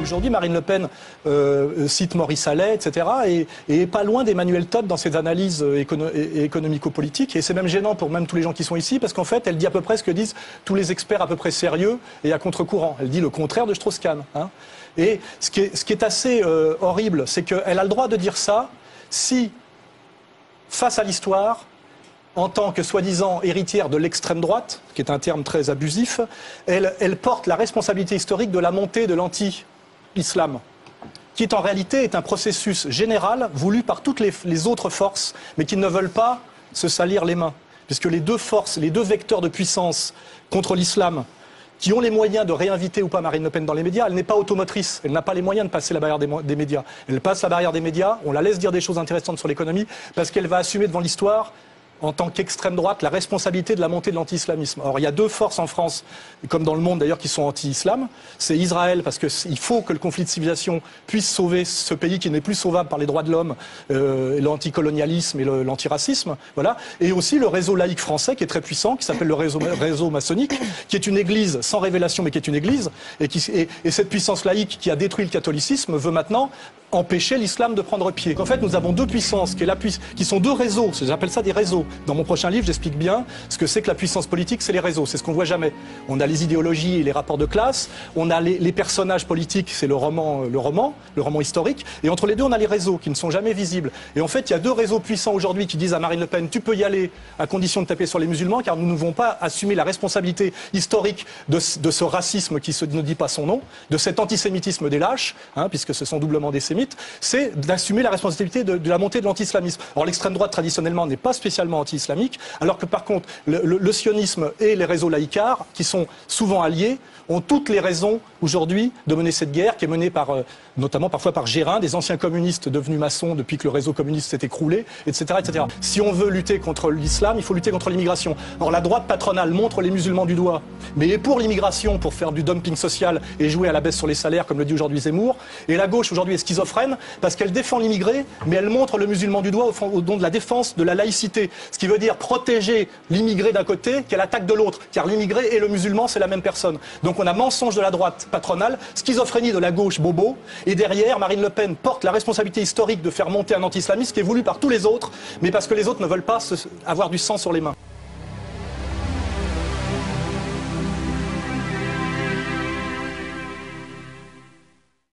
Aujourd'hui, Marine Le Pen cite Maurice Allais, etc. et est pas loin d'Emmanuel Todd dans ses analyses économico-politiques. Et c'est même gênant pour même tous les gens qui sont ici, parce qu'en fait, elle dit à peu près ce que disent tous les experts à peu près sérieux et à contre-courant. Elle dit le contraire de Strauss-Kahn. Hein. Et ce qui est assez horrible, c'est qu'elle a le droit de dire ça si, face à l'histoire, en tant que soi-disant héritière de l'extrême droite, qui est un terme très abusif, elle porte la responsabilité historique de la montée de l'anti-islam, qui est en réalité un processus général voulu par toutes les autres forces, mais qui ne veulent pas se salir les mains. Puisque les deux forces, les deux vecteurs de puissance contre l'islam, qui ont les moyens de réinviter ou pas Marine Le Pen dans les médias, elle n'est pas automotrice, elle n'a pas les moyens de passer la barrière des médias. Elle passe la barrière des médias, on la laisse dire des choses intéressantes sur l'économie, parce qu'elle va assumer devant l'histoire, en tant qu'extrême droite, la responsabilité de la montée de l'anti-islamisme. Or, il y a deux forces en France, comme dans le monde d'ailleurs, qui sont anti-islam. C'est Israël, parce qu'il faut que le conflit de civilisation puisse sauver ce pays qui n'est plus sauvable par les droits de l'homme, l'anticolonialisme et l'antiracisme. Voilà. Et aussi le réseau laïque français, qui est très puissant, qui s'appelle le réseau maçonnique, qui est une église sans révélation, mais qui est une église. Et cette puissance laïque qui a détruit le catholicisme veut maintenant empêcher l'islam de prendre pied. En fait, nous avons deux puissances, qui sont deux réseaux. J'appelle ça des réseaux. Dans mon prochain livre, j'explique bien ce que c'est que la puissance politique, c'est les réseaux. C'est ce qu'on ne voit jamais. On a les idéologies et les rapports de classe. On a les personnages politiques, c'est le roman historique. Et entre les deux, on a les réseaux qui ne sont jamais visibles. Et en fait, il y a deux réseaux puissants aujourd'hui qui disent à Marine Le Pen, tu peux y aller à condition de taper sur les musulmans, car nous ne devons pas assumer la responsabilité historique de ce racisme qui ne dit pas son nom, de cet antisémitisme des lâches, hein, puisque ce sont doublement des sémites, c'est d'assumer la responsabilité de la montée de l'anti-islamisme. Or, l'extrême droite, traditionnellement, n'est pas spécialement anti-islamique, alors que par contre, le sionisme et les réseaux laïcards, qui sont souvent alliés, ont toutes les raisons aujourd'hui de mener cette guerre, qui est menée par, notamment parfois par Gérin, des anciens communistes devenus maçons depuis que le réseau communiste s'est écroulé, etc., etc. Si on veut lutter contre l'islam, il faut lutter contre l'immigration. Or, la droite patronale montre les musulmans du doigt, mais est pour l'immigration, pour faire du dumping social et jouer à la baisse sur les salaires, comme le dit aujourd'hui Zemmour. Et la gauche, aujourd'hui, est schizophrène, parce qu'elle défend l'immigré, mais elle montre le musulman du doigt au nom de la défense de la laïcité. Ce qui veut dire protéger l'immigré d'un côté, qu'elle attaque de l'autre. Car l'immigré et le musulman, c'est la même personne. Donc on a mensonge de la droite patronale, schizophrénie de la gauche bobo, et derrière, Marine Le Pen porte la responsabilité historique de faire monter un anti-islamiste qui est voulu par tous les autres, mais parce que les autres ne veulent pas avoir du sang sur les mains.